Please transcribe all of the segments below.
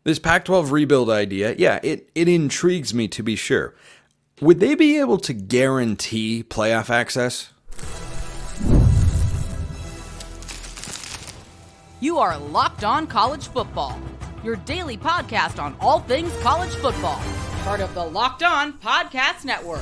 This Pac-12 rebuild idea, yeah, it intrigues me to be sure. Would they be able to guarantee playoff access? You are Locked On College Football, your daily podcast on all things college football. Part of the Locked On Podcast Network,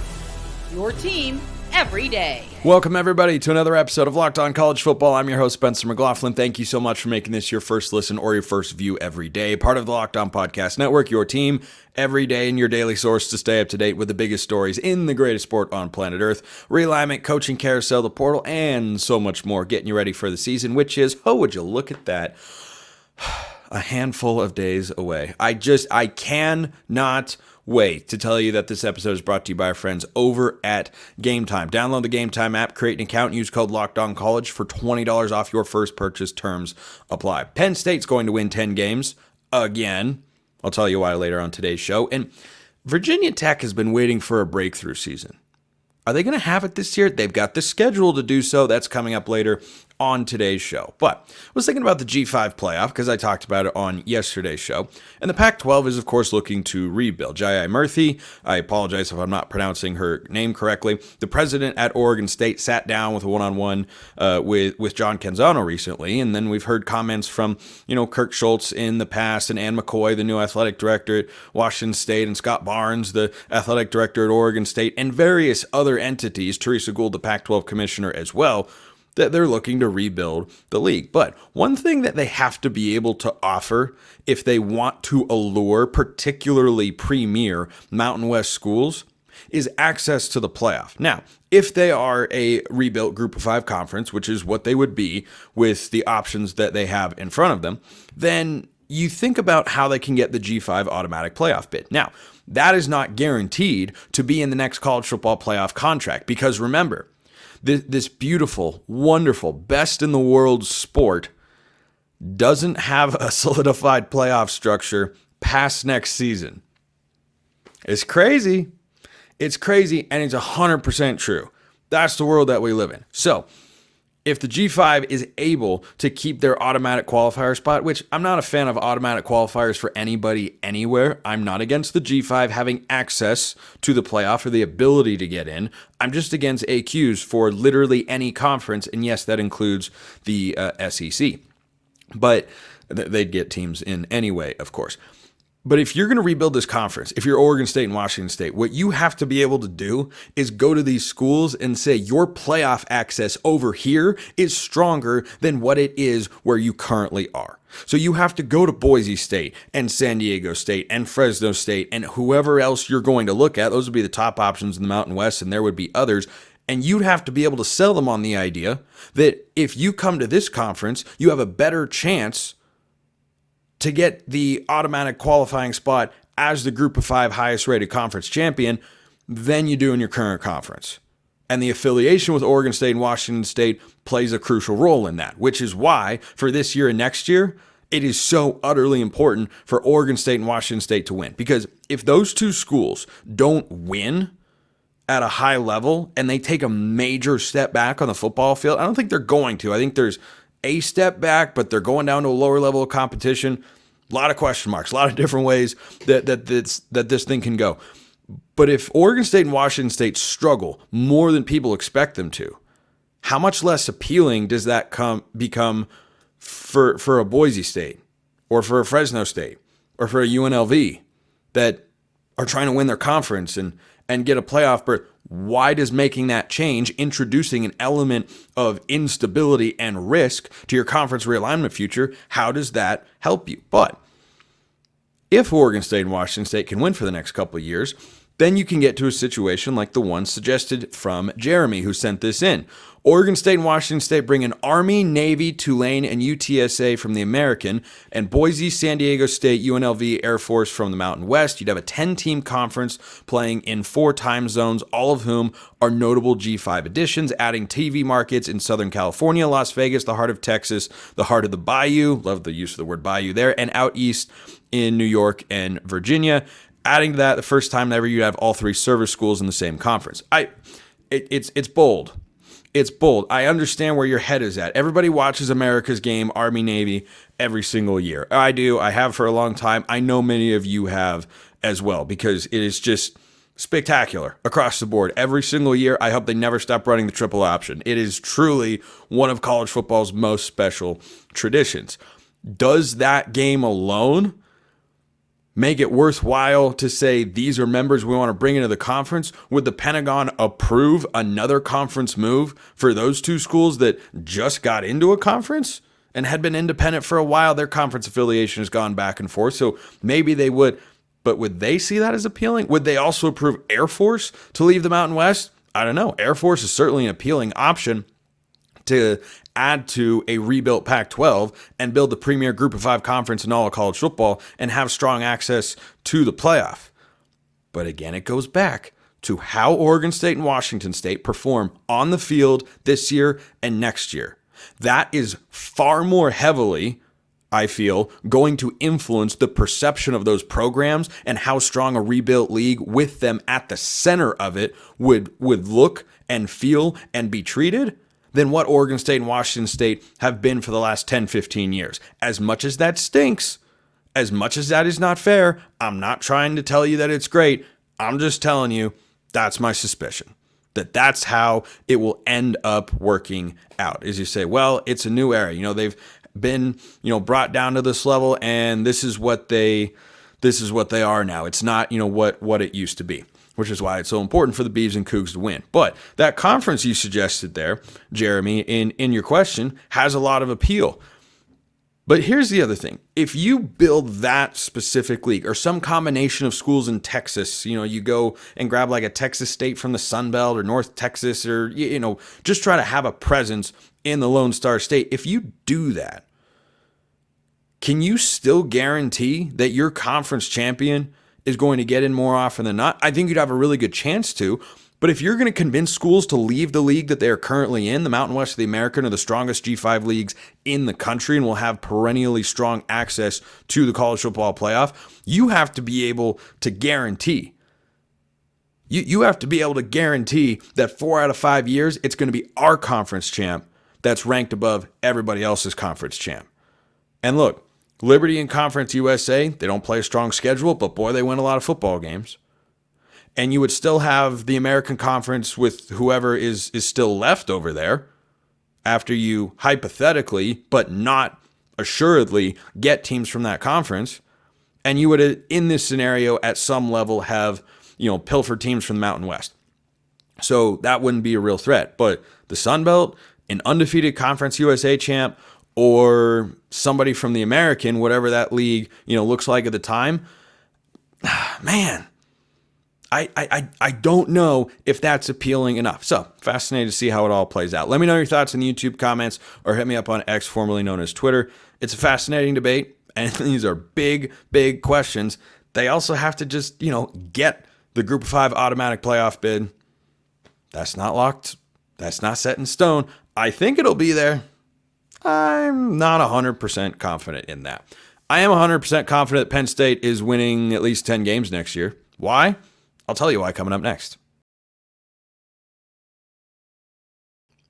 your team every day. Welcome, everybody, to another episode of Locked On College Football. I'm your host, Spencer McLaughlin. Thank you so much for making this your first listen or your first view every day. Part of the Locked On Podcast Network, your team every day, and your daily source to stay up to date with the biggest stories in the greatest sport on planet Earth. Realignment, coaching carousel, the portal, and so much more. Getting you ready for the season, which is, oh, would you look at that, a handful of days away. I cannot wait to tell you that this episode is brought to you by our friends over at Game Time. Download the Game Time app, create an account, and use code LOCKEDONCollege for $20 off your first purchase. Terms apply. Penn State's going to win 10 games again. I'll tell you why later on today's show. And Virginia Tech has been waiting for a breakthrough season. Are they going to have it this year? They've got the schedule to do so. That's coming up later on today's show. But I was thinking about the G5 playoff because I talked about it on yesterday's show. And the Pac-12 is, of course, looking to rebuild. Jai Murthy, I apologize if I'm not pronouncing her name correctly. The president at Oregon State sat down with a one-on-one with John Canzano recently. And then we've heard comments from, Kirk Schultz in the past, and Ann McCoy, the new athletic director at Washington State, and Scott Barnes, the athletic director at Oregon State, and various other entities, Teresa Gould, the Pac-12 commissioner as well, that they're looking to rebuild the league. But one thing that they have to be able to offer if they want to allure particularly premier Mountain West schools is access to the playoff. Now, if they are a rebuilt Group of Five conference, which is what they would be with the options that they have in front of them, then you think about how they can get the G5 automatic playoff bid. Now, that is not guaranteed to be in the next college football playoff contract because remember, this beautiful, wonderful, best in the world sport doesn't have a solidified playoff structure past next season. It's crazy. It's crazy, and it's 100% true. That's the world that we live in. So, if the G5 is able to keep their automatic qualifier spot, which I'm not a fan of automatic qualifiers for anybody anywhere. I'm not against the G5 having access to the playoff or the ability to get in. I'm just against AQs for literally any conference, and yes, that includes the SEC. But they'd get teams in anyway, of course. But if you're going to rebuild this conference, if you're Oregon State and Washington State, what you have to be able to do is go to these schools and say your playoff access over here is stronger than what it is where you currently are. So you have to go to Boise State and San Diego State and Fresno State and whoever else you're going to look at. Those would be the top options in the Mountain West, and there would be others. And you'd have to be able to sell them on the idea that if you come to this conference, you have a better chance to get the automatic qualifying spot as the Group of Five highest rated conference champion than you do in your current conference. And the affiliation with Oregon State and Washington State plays a crucial role in that, which is why for this year and next year, it is so utterly important for Oregon State and Washington State to win. Because if those two schools don't win at a high level and they take a major step back on the football field, I don't think they're going to. I think there's a step back, but they're going down to a lower level of competition. A lot of question marks, a lot of different ways that this thing can go. But if Oregon State and Washington State struggle more than people expect them to, how much less appealing does that become for a Boise State or for a Fresno State or for a UNLV that are trying to win their conference and get a playoff berth? Why does making that change, introducing an element of instability and risk to your conference realignment future, how does that help you? But if Oregon State and Washington State can win for the next couple of years, then you can get to a situation like the one suggested from Jeremy, who sent this in. Oregon State and Washington State bring in Army, Navy, Tulane, and UTSA from the American, and Boise, San Diego State, UNLV, Air Force from the Mountain West. You'd have a 10-team conference playing in 4 time zones, all of whom are notable G5 additions, adding TV markets in Southern California, Las Vegas, the heart of Texas, the heart of the Bayou, love the use of the word Bayou there, and out east in New York and Virginia. Adding to that, the first time ever you'd have all 3 service schools in the same conference. It's bold. It's bold. I understand where your head is at. Everybody watches America's Game, Army, Navy, every single year. I do. I have for a long time. I know many of you have as well, because it is just spectacular across the board. Every single year, I hope they never stop running the triple option. It is truly one of college football's most special traditions. Does that game alone make it worthwhile to say these are members we want to bring into the conference? Would the Pentagon approve another conference move for those two schools that just got into a conference and had been independent for a while? Their conference affiliation has gone back and forth, so maybe they would. But would they see that as appealing? Would they also approve Air Force to leave the Mountain West? I don't know. Air Force is certainly an appealing option to add to a rebuilt Pac-12 and build the premier Group of 5 conference in all of college football and have strong access to the playoff. But again, it goes back to how Oregon State and Washington State perform on the field this year and next year. That is far more heavily, I feel, going to influence the perception of those programs and how strong a rebuilt league with them at the center of it would look and feel and be treated than what Oregon State and Washington State have been for the last 10, 15 years. As much as that stinks, as much as that is not fair, I'm not trying to tell you that it's great. I'm just telling you that's my suspicion, that that's how it will end up working out. As you say, well, it's a new era. They've been, brought down to this level, and this is what they are now. It's not, what it used to be, which is why it's so important for the Beavs and Cougs to win. But that conference you suggested there, Jeremy, in your question, has a lot of appeal. But here's the other thing. If you build that specific league or some combination of schools in Texas, you go and grab like a Texas State from the Sun Belt or North Texas, or, just try to have a presence in the Lone Star State. If you do that, can you still guarantee that your conference champion is going to get in more often than not? I think you'd have a really good chance to. But if you're going to convince schools to leave the league that they are currently in, the Mountain West of the American are the strongest G5 leagues in the country and will have perennially strong access to the college football playoff, you have to be able to guarantee. You have to be able to guarantee that 4 out of 5 years, it's going to be our conference champ that's ranked above everybody else's conference champ. And look, Liberty and Conference USA, they don't play a strong schedule, but boy, they win a lot of football games. And you would still have the American Conference with whoever is still left over there after you hypothetically, but not assuredly, get teams from that conference. And you would, in this scenario, at some level have, pilfer teams from the Mountain West. So that wouldn't be a real threat. But the Sun Belt, an undefeated Conference USA champ, or somebody from the American, whatever that league, looks like at the time, man, I don't know if that's appealing enough. So fascinated to see how it all plays out. Let me know your thoughts in the YouTube comments or hit me up on X, formerly known as Twitter. It's a fascinating debate, and these are big, big questions. They also have to just, get the Group of 5 automatic playoff bid. That's not locked. That's not set in stone. I think it'll be there. I'm not 100% confident in that. I am 100% confident that Penn State is winning at least 10 games next year. Why? I'll tell you why coming up next.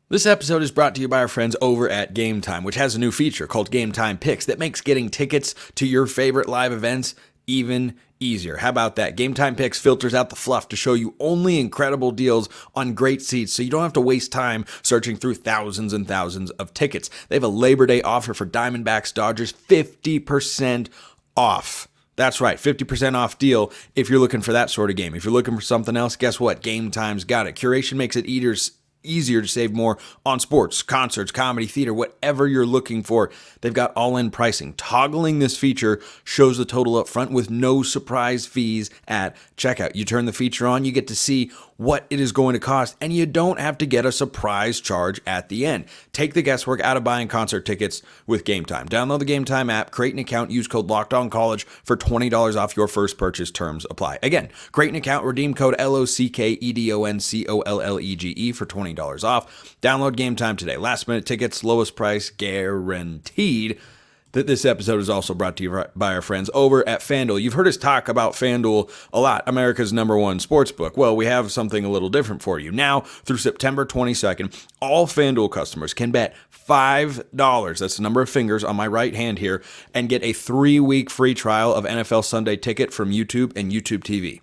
This episode is brought to you by our friends over at Game Time, which has a new feature called Game Time Picks that makes getting tickets to your favorite live events even easier. How about that? Game Time Picks filters out the fluff to show you only incredible deals on great seats, so you don't have to waste time searching through thousands and thousands of tickets. They have a Labor Day offer for Diamondbacks Dodgers, 50% off. That's right, 50% off deal if you're looking for that sort of game. If you're looking for something else, guess what? Game Time's got it. Curation makes it easier to save more on sports, concerts, comedy, theater, whatever you're looking for. They've got all-in pricing. Toggling this feature shows the total up front with no surprise fees at checkout. You turn the feature on, you get to see what it is going to cost, and you don't have to get a surprise charge at the end. Take the guesswork out of buying concert tickets with Game Time. Download the Game Time app, create an account, use code LOCKEDONCollege for $20 off your first purchase. Terms apply. Again, create an account, redeem code LOCKEDONCOLLEGE for $20 off. Download Game Time today. Last minute tickets, lowest price guaranteed. that this episode is also brought to you by our friends over at FanDuel. You've heard us talk about FanDuel a lot, America's #1 sportsbook. Well, we have something a little different for you. Now, through September 22nd, all FanDuel customers can bet $5, that's the number of fingers on my right hand here, and get a 3-week free trial of NFL Sunday Ticket from YouTube and YouTube TV.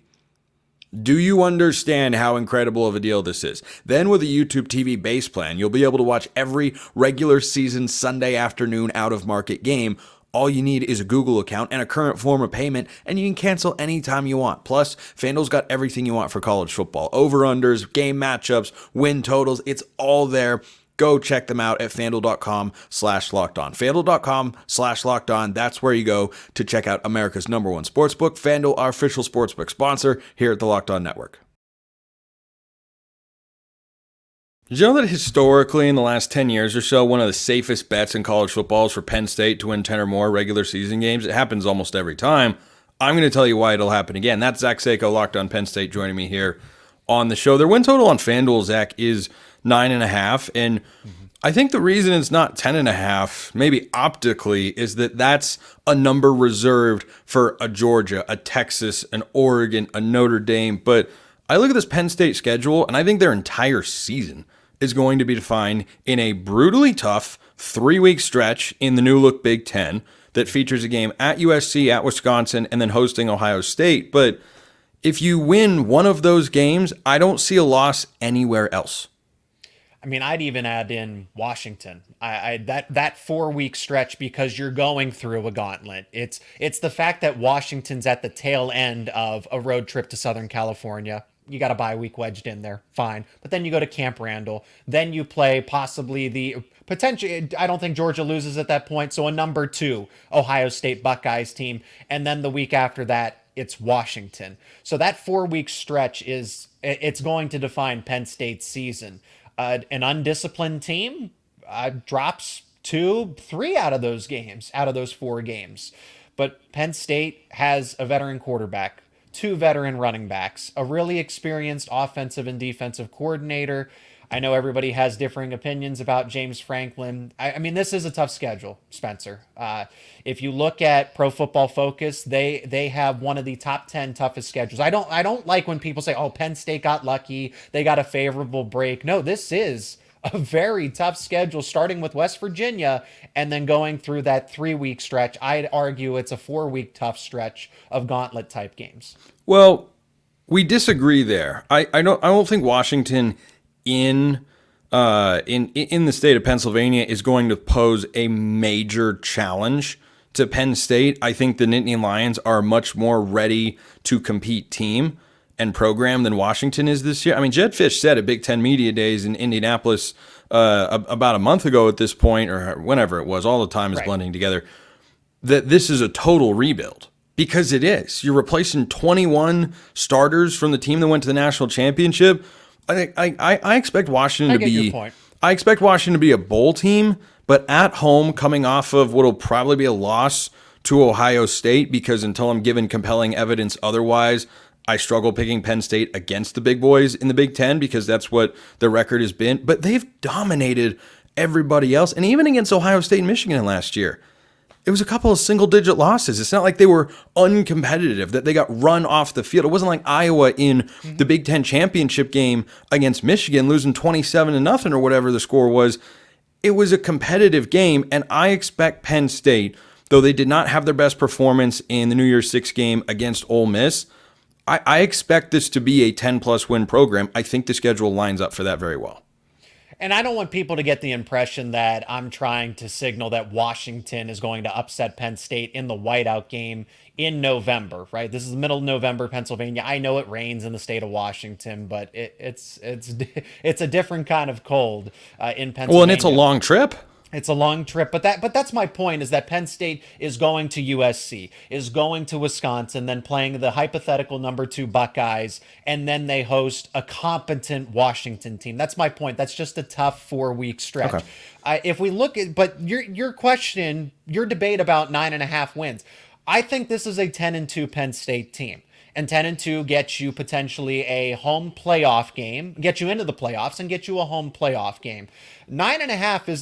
Do you understand how incredible of a deal this is? Then with a YouTube TV base plan, you'll be able to watch every regular season Sunday afternoon out-of-market game. All you need is a Google account and a current form of payment, and you can cancel anytime you want. Plus, FanDuel's got everything you want for college football. Over-unders, game matchups, win totals, it's all there. Go check them out at FanDuel.com/LockedOn. FanDuel.com/LockedOn. That's where you go to check out America's #1 sportsbook. FanDuel, our official sportsbook sponsor here at the Locked On Network. Did you know that historically in the last 10 years or so, one of the safest bets in college football is for Penn State to win 10 or more regular season games? It happens almost every time. I'm going to tell you why it'll happen again. That's Zach Seyko, Locked On Penn State, joining me here on the show. Their win total on FanDuel, Zach, is 9.5, and I think the reason it's not 10.5, maybe optically, is that that's a number reserved for a Georgia, a Texas, an Oregon, a Notre Dame. But I look at this Penn State schedule, and I think their entire season is going to be defined in a brutally tough 3-week stretch in the new look Big Ten that features a game at USC, at Wisconsin, and then hosting Ohio State. But if you win one of those games, I don't see a loss anywhere else. I mean, I'd even add in Washington. That 4-week stretch, because you're going through a gauntlet. It's the fact that Washington's at the tail end of a road trip to Southern California. You got a bye week wedged in there, fine. But then you go to Camp Randall. Then you play possibly the potentially. I don't think Georgia loses at that point. So a number 2 Ohio State Buckeyes team, and then the week after that, it's Washington. So that 4-week stretch it's going to define Penn State's season. An undisciplined team drops 2-3 out of those games, out of those 4 games. But Penn State has a veteran quarterback, 2 veteran running backs, a really experienced offensive and defensive coordinator. I know everybody has differing opinions about James Franklin. I mean, this is a tough schedule, Spencer. If you look at Pro Football Focus, they have one of the top 10 toughest schedules. I don't like when people say, "Oh, Penn State got lucky. They got a favorable break." No, this is a very tough schedule, starting with West Virginia and then going through that 3-week stretch. I'd argue it's a 4-week tough stretch of gauntlet type games. Well, we disagree there. I don't think Washington in the state of Pennsylvania is going to pose a major challenge to Penn State. I think the Nittany Lions are a much more ready to compete team and program than Washington is this year. I mean, Jed Fish said at Big Ten Media Days in Indianapolis about a month ago at this point, or whenever it was, all the time is blending together, that this is a total rebuild. Because it is. You're replacing 21 starters from the team that went to the national championship. I expect Washington to be. I expect Washington to be a bowl team, but at home, coming off of what'll probably be a loss to Ohio State, because until I'm given compelling evidence otherwise, I struggle picking Penn State against the big boys in the Big Ten, because that's what the record has been. But they've dominated everybody else, and even against Ohio State and Michigan last year, it was a couple of single-digit losses. It's not like they were uncompetitive, that they got run off the field. It wasn't like Iowa in the Big Ten championship game against Michigan, losing 27-0 or whatever the score was. It was a competitive game, and I expect Penn State, though they did not have their best performance in the New Year's Six game against Ole Miss, I expect this to be a 10-plus win program. I think the schedule lines up for that very well. And I don't want people to get the impression that I'm trying to signal that Washington is going to upset Penn State in the whiteout game in November, right? This is the middle of November, Pennsylvania. I know it rains in the state of Washington, but it's a different kind of cold in Pennsylvania. Well, and it's a long trip. It's a long trip, but that's my point, is that Penn State is going to USC, is going to Wisconsin, then playing the hypothetical number 2 Buckeyes, and then they host a competent Washington team. That's my point. That's just a tough 4-week stretch. Okay. If we look at, but your question, your debate about 9.5 wins, I think this is a 10-2 Penn State team. And 10-2 gets you potentially a home playoff game, get you into the playoffs, and get you a home playoff game. 9.5 is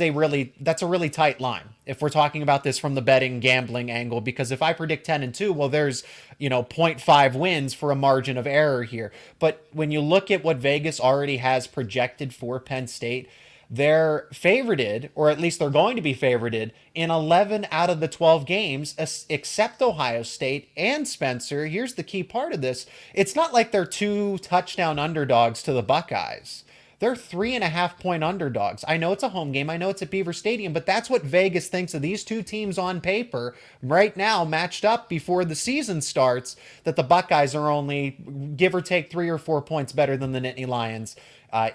that's a really tight line if we're talking about this from the betting gambling angle, because if I predict 10-2, well, there's, zero point 0.5 wins for a margin of error here. But when you look at what Vegas already has projected for Penn State, they're favorited, or at least they're going to be favorited, in 11 out of the 12 games, except Ohio State. And Spencer, here's the key part of this. It's not like they're 2 touchdown underdogs to the Buckeyes. They're 3.5-point underdogs. I know it's a home game. I know it's at Beaver Stadium, but that's what Vegas thinks of these two teams on paper right now, matched up before the season starts, that the Buckeyes are only, give or take, 3 or 4 points better than the Nittany Lions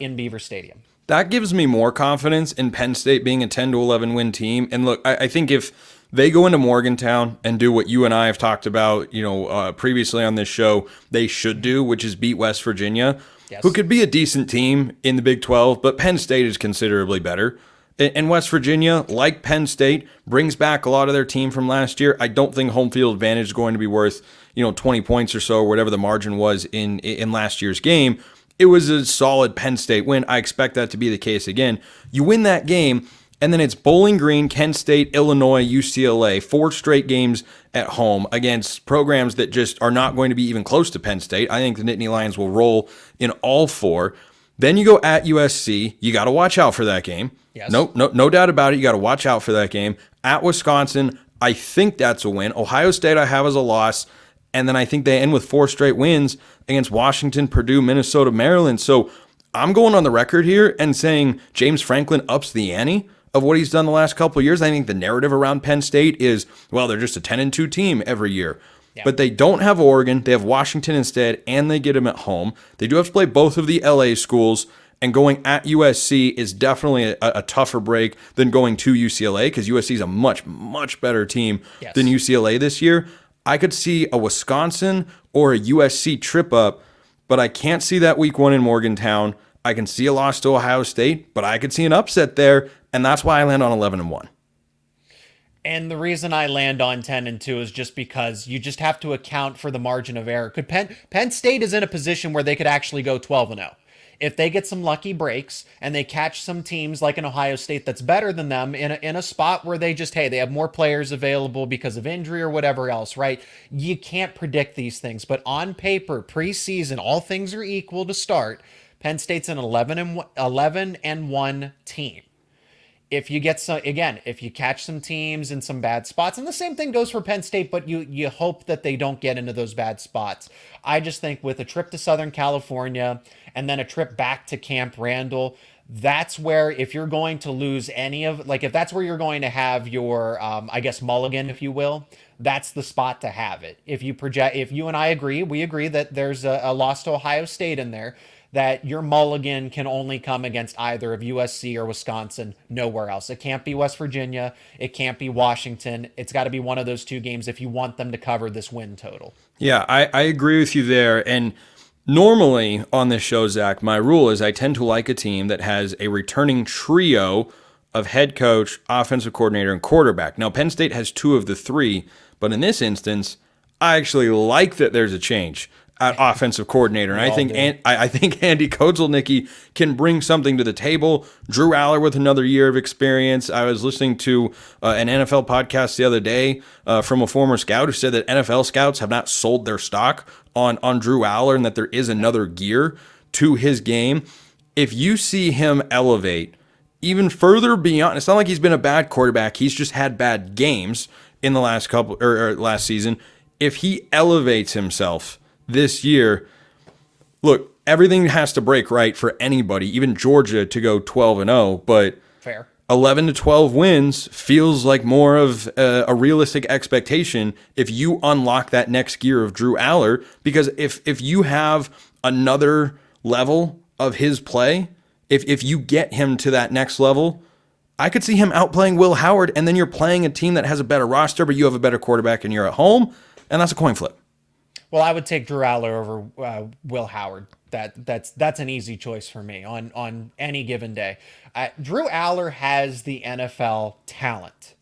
in Beaver Stadium. That gives me more confidence in Penn State being a 10-11 win team. And look, I think if they go into Morgantown and do what you and I have talked about, previously on this show, they should do, which is beat West Virginia, yes, who could be a decent team in the Big 12, but Penn State is considerably better. And West Virginia, like Penn State, brings back a lot of their team from last year. I don't think home field advantage is going to be worth, 20 points or so, or whatever the margin was in last year's game. It was a solid Penn State win. I expect that to be the case again. You win that game, and then it's Bowling Green, Kent State, Illinois, UCLA, 4 straight games at home against programs that just are not going to be even close to Penn State. I think the Nittany Lions will roll in all 4. Then you go at USC. You got to watch out for that game. Yes. No doubt about it. You got to watch out for that game. At Wisconsin, I think that's a win. Ohio State I have as a loss. And then I think they end with 4 straight wins against Washington, Purdue, Minnesota, Maryland. So I'm going on the record here and saying James Franklin ups the ante of what he's done the last couple of years. I think the narrative around Penn State is, well, they're just a 10-2 team every year. Yeah. But they don't have Oregon. They have Washington instead, and they get them at home. They do have to play both of the LA schools, and going at USC is definitely a tougher break than going to UCLA, because USC is a much, much better team than UCLA this year. I could see a Wisconsin or a USC trip up, but I can't see that week 1 in Morgantown. I can see a loss to Ohio State, but I could see an upset there, and that's why I land on 11-1. And the reason I land on 10-2 is just because you just have to account for the margin of error. Penn State is in a position where they could actually go 12-0. If they get some lucky breaks and they catch some teams like an Ohio State that's better than them in a spot where they have more players available because of injury or whatever else, right? You can't predict these things. But on paper, preseason, all things are equal to start. Penn State's an 11-1 team. If you get if you catch some teams in some bad spots, and the same thing goes for Penn State, but you hope that they don't get into those bad spots. I just think with a trip to Southern California and then a trip back to Camp Randall, that's where, if you're going to lose if that's where you're going to have your, mulligan, if you will, that's the spot to have it. If you and I agree, we agree that there's a loss to Ohio State in there, that your mulligan can only come against either of USC or Wisconsin, nowhere else. It can't be West Virginia. It can't be Washington. It's got to be one of those 2 games if you want them to cover this win total. Yeah, I agree with you there. And normally on this show, Zach, my rule is I tend to like a team that has a returning trio of head coach, offensive coordinator, and quarterback. Now, Penn State has 2 of the 3, but in this instance, I actually like that there's a change at offensive coordinator. And I think Andy Kozelnicki can bring something to the table. Drew Aller with another year of experience. I was listening to an NFL podcast the other day from a former scout who said that NFL scouts have not sold their stock on Drew Aller and that there is another gear to his game. If you see him elevate even further beyond, it's not like he's been a bad quarterback. He's just had bad games in the last couple or last season. If he elevates himself this year, look, everything has to break right for anybody, even Georgia, to go 12-0, but fair. 11-12 wins feels like more of a realistic expectation if you unlock that next gear of Drew Aller, because if you have another level of his play, if you get him to that next level, I could see him outplaying Will Howard, and then you're playing a team that has a better roster, but you have a better quarterback and you're at home, and that's a coin flip. Well, I would take Drew Aller over Will Howard. That's an easy choice for me on any given day. Drew Aller has the NFL talent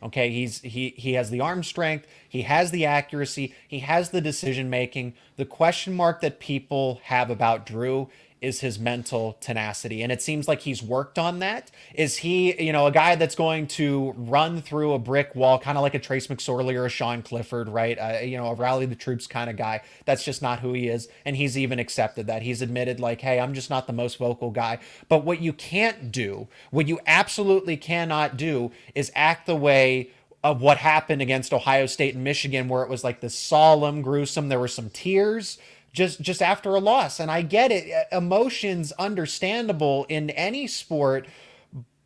Okay, he has the arm strength, he has the accuracy, he has the decision making. The question mark that people have about Drew is his mental tenacity, and it seems like he's worked on that. Is he, a guy that's going to run through a brick wall, kind of like a Trace McSorley or a Sean Clifford, right? A rally the troops kind of guy. That's just not who he is, and he's even accepted that. He's admitted, like, hey, I'm just not the most vocal guy. But what you can't do, what you absolutely cannot do, is act the way of what happened against Ohio State and Michigan, where it was like this solemn, gruesome, there were some tears just after a loss. And I get it. Emotions understandable in any sport,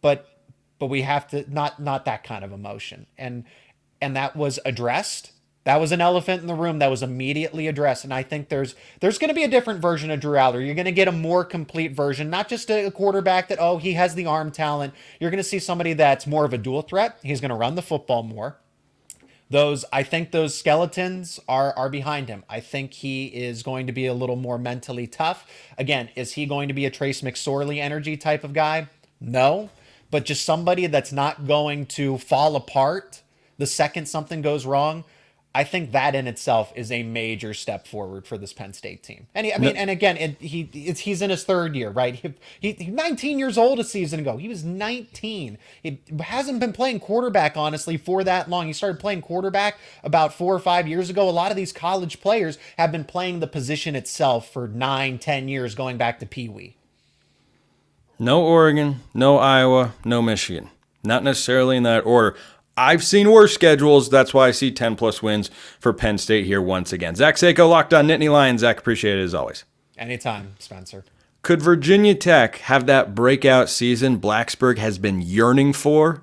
but we have to not that kind of emotion. And that was addressed. That was an elephant in the room that was immediately addressed. And I think there's going to be a different version of Drew Allar. You're going to get a more complete version, not just a quarterback that, oh, he has the arm talent. You're going to see somebody that's more of a dual threat. He's going to run the football more. I think those skeletons are behind him. I think he is going to be a little more mentally tough. Again, is he going to be a Trace McSorley energy type of guy? No, but just somebody that's not going to fall apart the second something goes wrong. I think that in itself is a major step forward for this Penn State team. And and again, he's in his third year, right? He's 19 years old a season ago. He was 19. He hasn't been playing quarterback, honestly, for that long. He started playing quarterback about 4 or 5 years ago. A lot of these college players have been playing the position itself for 9-10 years, going back to Pee Wee. No Oregon, no Iowa, no Michigan. Not necessarily in that order. I've seen worse schedules. That's why I see 10-plus wins for Penn State here once again. Zach Seyko, Locked On Nittany Lions. Zach, appreciate it as always. Anytime, Spencer. Could Virginia Tech have that breakout season Blacksburg has been yearning for?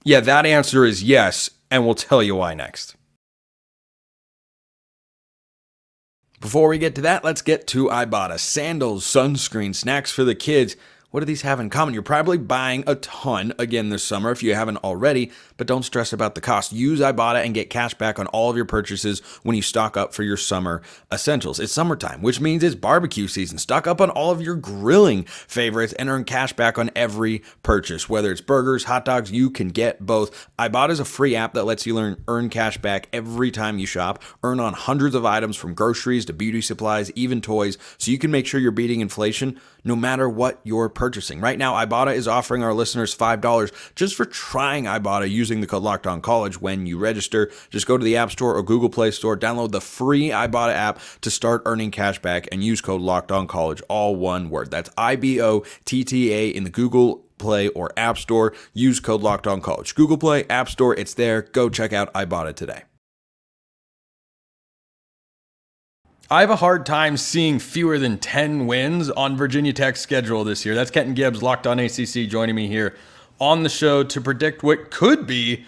Yeah, that answer is yes, and we'll tell you why next. Before we get to that, let's get to Ibotta. Sandals, sunscreen, snacks for the kids. What do these have in common? You're probably buying a ton again this summer if you haven't already, but don't stress about the cost. Use Ibotta and get cash back on all of your purchases when you stock up for your summer essentials. It's summertime, which means it's barbecue season. Stock up on all of your grilling favorites and earn cash back on every purchase. Whether it's burgers, hot dogs, you can get both. Ibotta is a free app that lets you earn cash back every time you shop. Earn on hundreds of items from groceries to beauty supplies, even toys, so you can make sure you're beating inflation no matter what you're purchasing. Right now, Ibotta is offering our listeners $5 just for trying Ibotta using the code LOCKEDONCollege when you register. Just go to the App Store or Google Play Store, download the free Ibotta app to start earning cash back, and use code LOCKEDONCollege, all one word. That's IBOTTA in the Google Play or App Store. Use code LOCKEDONCollege. Google Play, App Store, it's there. Go check out Ibotta today. I have a hard time seeing fewer than 10 wins on Virginia Tech's schedule this year. That's Kenton Gibbs, Locked On ACC, joining me here on the show to predict what could be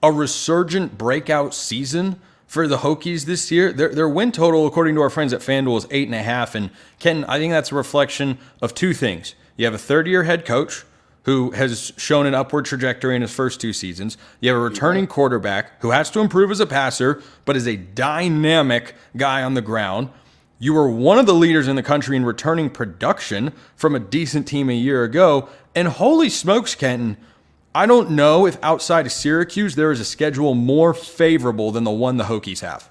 a resurgent breakout season for the Hokies this year. Their win total, according to our friends at FanDuel, is 8.5. And Kenton, I think that's a reflection of two things. You have a third-year head coach who has shown an upward trajectory in his first 2 seasons. You have a returning quarterback who has to improve as a passer, but is a dynamic guy on the ground. You were one of the leaders in the country in returning production from a decent team a year ago. And holy smokes, Kenton, I don't know if outside of Syracuse there is a schedule more favorable than the one the Hokies have.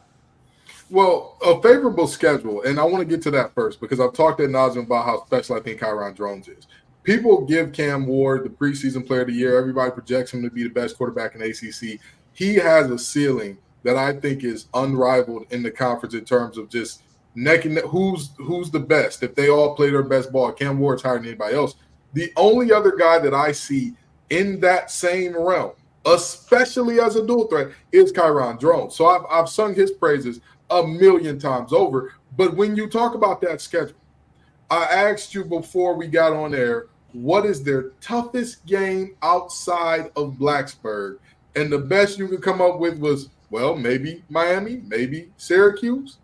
Well, a favorable schedule, and I want to get to that first because I've talked ad nauseum about how special I think Kyron Drones is. People give Cam Ward the preseason player of the year. Everybody projects him to be the best quarterback in ACC. He has a ceiling that I think is unrivaled in the conference in terms of just neck and neck. Who's the best? If they all play their best ball, Cam Ward's higher than anybody else. The only other guy that I see in that same realm, especially as a dual threat, is Kyron Drones. So I've sung his praises a million times over. But when you talk about that schedule, I asked you before we got on air, what is their toughest game outside of Blacksburg? And the best you could come up with was, well, maybe Miami, maybe Syracuse.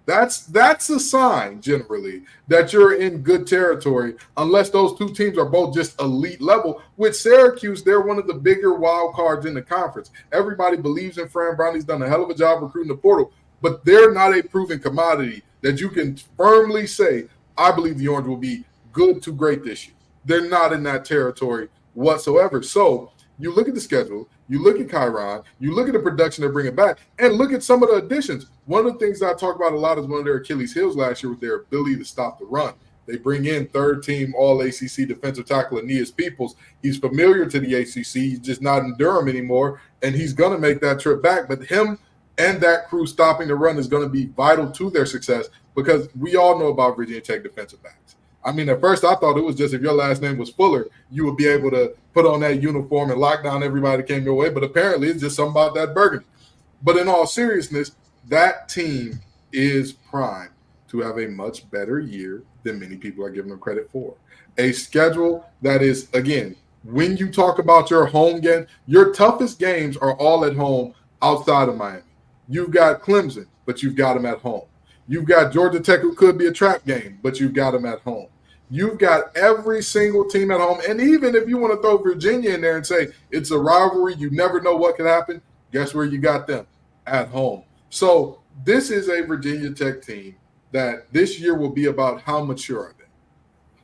That's a sign, generally, that you're in good territory, unless those two teams are both just elite level. With Syracuse, they're one of the bigger wild cards in the conference. Everybody believes in Fran Brown. He's done a hell of a job recruiting the portal, but they're not a proven commodity that you can firmly say, I believe the Orange will be good to great this year. They're not in that territory whatsoever. So You look at the schedule, you look at Chiron, you look at the production they're bringing back, and look at some of the additions. One of the things that I talk about a lot is one of their Achilles heels last year with their ability to stop the run. They bring in third-team All-ACC defensive tackle Aeneas Peoples. He's familiar to the ACC. He's just not in Durham anymore, and he's going to make that trip back. But him and that crew stopping the run is going to be vital to their success because we all know about Virginia Tech defensive backs. I mean, at first I thought it was just if your last name was Fuller, you would be able to put on that uniform and lock down everybody that came your way. But apparently it's just something about that burgundy. But in all seriousness, that team is primed to have a much better year than many people are giving them credit for. A schedule that is, again, when you talk about your home game, your toughest games are all at home outside of Miami. You've got Clemson, but you've got them at home. You've got Georgia Tech, who could be a trap game, but you've got them at home. You've got every single team at home. And even if you want to throw Virginia in there and say it's a rivalry, you never know what could happen, guess where you got them? At home. So this is a Virginia Tech team that this year will be about how mature are they?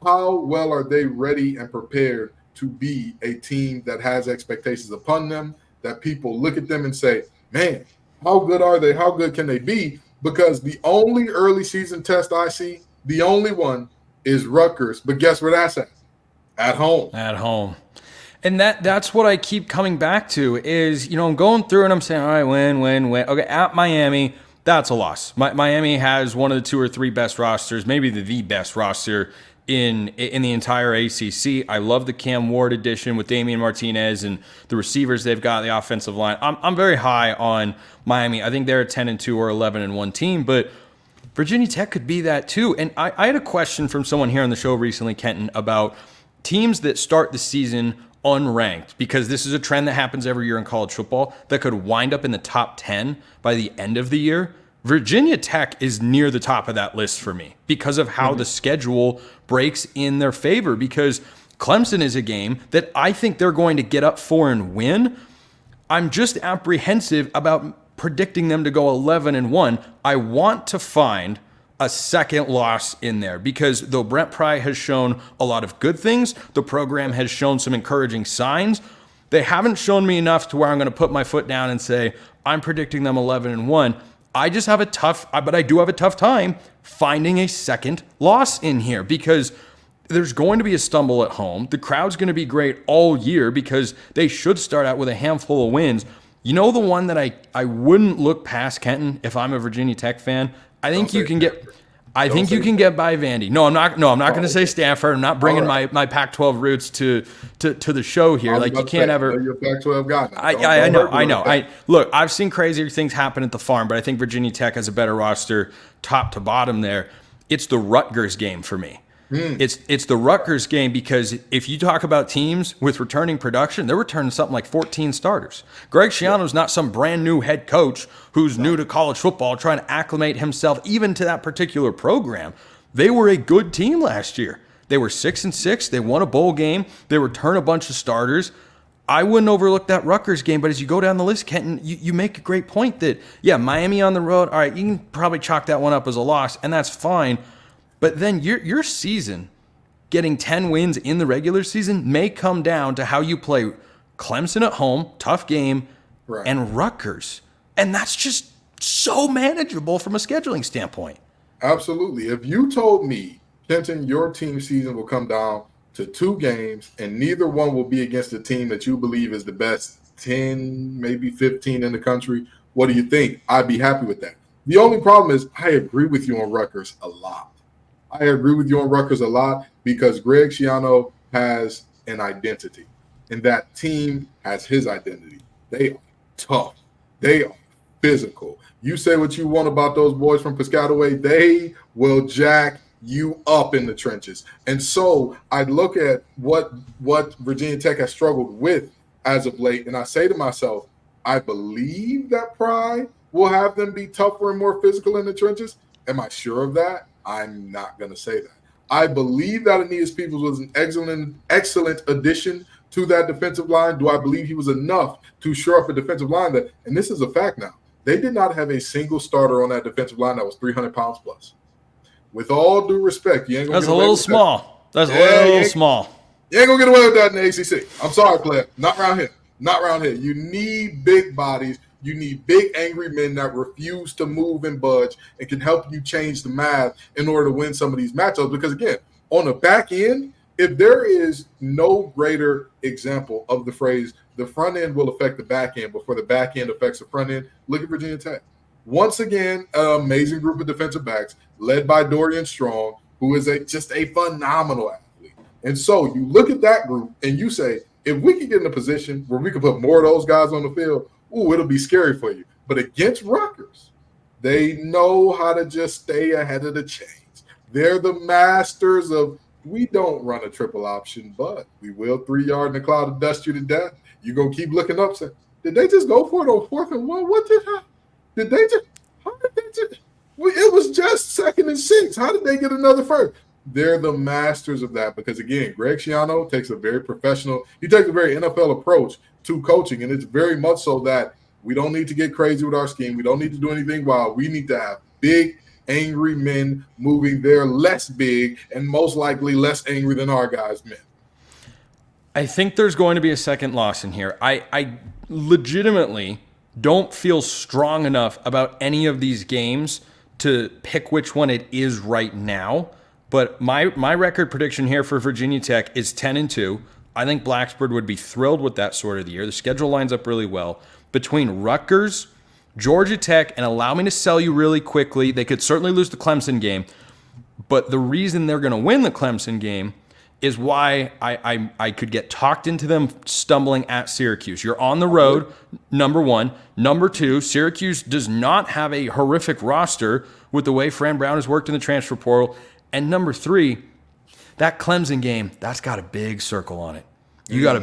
How well are they ready and prepared to be a team that has expectations upon them, that people look at them and say, man, how good are they? How good can they be? Because the only early season test I see, the only one, is Rutgers. But guess where that's at? At home. At home. And that's what I keep coming back to is, I'm going through and I'm saying, all right, win. Okay, at Miami, that's a loss. Miami has one of the 2 or 3 best rosters, maybe the best roster in the entire ACC. I love the Cam Ward addition with Damian Martinez and the receivers they've got, the offensive line. I'm very high on Miami. I think they're a 10-2 or 11-1 team, but Virginia Tech could be that too. And I had a question from someone here on the show recently, Kenton, about teams that start the season unranked, because this is a trend that happens every year in college football, that could wind up in the top 10 by the end of the year. Virginia Tech is near the top of that list for me because of how the schedule breaks in their favor, because Clemson is a game that I think they're going to get up for and win. I'm just apprehensive about predicting them to go 11-1. I want to find a second loss in there because though Brent Pry has shown a lot of good things, the program has shown some encouraging signs. They haven't shown me enough to where I'm going to put my foot down and say, I'm predicting them 11-1. I just have I do have a tough time finding a second loss in here because there's going to be a stumble at home. The crowd's going to be great all year because they should start out with a handful of wins. The one that I wouldn't look past, Kenton, if I'm a Virginia Tech fan, I think you can get by Vandy. No, I'm not going to say Stanford. I'm not bringing my Pac-12 roots to the show here. Like you can't ever. You're a Pac-12 guy. I know. Look, I've seen crazier things happen at the Farm, but I think Virginia Tech has a better roster, top to bottom. There, it's the Rutgers game for me. It's the Rutgers game because if you talk about teams with returning production, they're returning something like 14 starters. Greg Schiano's not some brand new head coach who's new to college football trying to acclimate himself even to that particular program. They were a good team last year. They were 6-6. They won a bowl game. They returned a bunch of starters. I wouldn't overlook that Rutgers game, but as you go down the list, Kenton, you make a great point that, Miami on the road, all right, you can probably chalk that one up as a loss, and that's fine. But then your season, getting 10 wins in the regular season, may come down to how you play Clemson at home, tough game, right, and Rutgers. And that's just so manageable from a scheduling standpoint. Absolutely. If you told me, Kenton, your team season will come down to 2 games and neither one will be against a team that you believe is the best 10, maybe 15 in the country, what do you think? I'd be happy with that. The only problem is I agree with you on Rutgers a lot. I agree with you on Rutgers a lot because Greg Schiano has an identity, and that team has his identity. They are tough. They are physical. You say what you want about those boys from Piscataway, they will jack you up in the trenches. And so I look at what Virginia Tech has struggled with as of late, and I say to myself, I believe that Pride will have them be tougher and more physical in the trenches. Am I sure of that? I'm not going to say that. I believe that Aeneas Peoples was an excellent addition to that defensive line. Do I believe he was enough to shore up a defensive line that, and this is a fact now, they did not have a single starter on that defensive line that was 300 pounds plus. With all due respect, you ain't going to get away with that. That's a little small. You ain't going to get away with that in the ACC. I'm sorry, player. Not around here. Not around here. You need big bodies. You need big, angry men that refuse to move and budge and can help you change the math in order to win some of these matchups. Because, again, on the back end, if there is no greater example of the phrase, the front end will affect the back end before the back end affects the front end, look at Virginia Tech. Once again, an amazing group of defensive backs led by Dorian Strong, who is just a phenomenal athlete. And so you look at that group and you say, if we can get in a position where we can put more of those guys on the field, it'll be scary for you. But against Rutgers, they know how to just stay ahead of the chains. They're the masters of, we don't run a triple option, but we will 3-yard in the cloud and dust you to death. You're going to keep looking up, saying, did they just go for it on 4th and 1? What did happen? How did they just, it was just 2nd and 6. How did they get another first? They're the masters of that because, again, Greg Schiano takes a very professional, he takes a very NFL approach to coaching, and it's very much so that we don't need to get crazy with our scheme. We don't need to do anything wild. We need to have big, angry men moving. They're less big and most likely less angry than our guys' men. I think there's going to be a second loss in here. I legitimately don't feel strong enough about any of these games to pick which one it is right now. But my record prediction here for Virginia Tech is 10-2. I think Blacksburg would be thrilled with that sort of the year. The schedule lines up really well. Between Rutgers, Georgia Tech, and allow me to sell you really quickly, they could certainly lose the Clemson game. But the reason they're going to win the Clemson game is why I could get talked into them stumbling at Syracuse. You're on the road, number one. Number two, Syracuse does not have a horrific roster with the way Fran Brown has worked in the transfer portal. And number three, that Clemson game, that's got a big circle on it. You got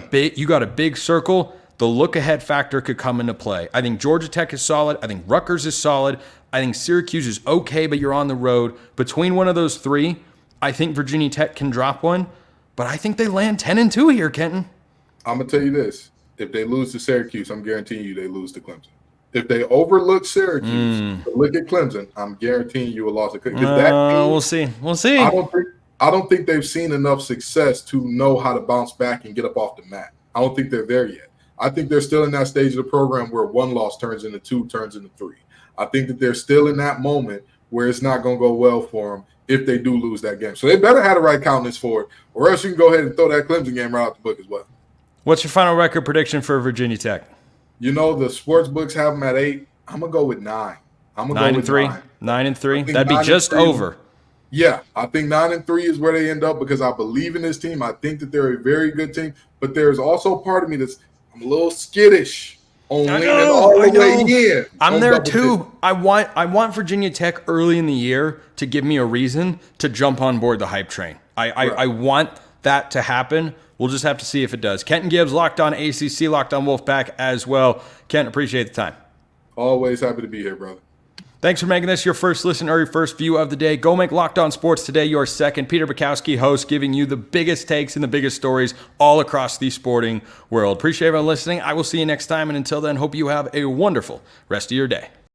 a big circle. The look-ahead factor could come into play. I think Georgia Tech is solid. I think Rutgers is solid. I think Syracuse is okay, but you're on the road. Between one of those three, I think Virginia Tech can drop one. But I think they land 10-2 here, Kenton. I'm going to tell you this. If they lose to Syracuse, I'm guaranteeing you they lose to Clemson. If they overlook Syracuse, look at Clemson, I'm guaranteeing you a loss. We'll see. I don't think they've seen enough success to know how to bounce back and get up off the mat. I don't think they're there yet. I think they're still in that stage of the program where one loss turns into 2, turns into 3. I think that they're still in that moment where it's not going to go well for them if they do lose that game. So they better have the right countenance for it, or else you can go ahead and throw that Clemson game right out the book as well. What's your final record prediction for Virginia Tech? You know, the sports books have them at 8. I'm going to go with 9. I'm going to go with 9. 9-3? That'd be just over. Yeah, I think 9-3 is where they end up because I believe in this team. I think that they're a very good team, but there's also part of me that's I'm a little skittish on leaning all the way in. I'm there too. I want Virginia Tech early in the year to give me a reason to jump on board the hype train. I want that to happen. We'll just have to see if it does. Kenton Gibbs, Locked On ACC, Locked On Wolfpack as well. Kent, appreciate the time. Always happy to be here, brother. Thanks for making this your first listen or your first view of the day. Go make Locked On Sports Today your second. Peter Bukowski, host, giving you the biggest takes and the biggest stories all across the sporting world. Appreciate everyone listening. I will see you next time. And until then, hope you have a wonderful rest of your day.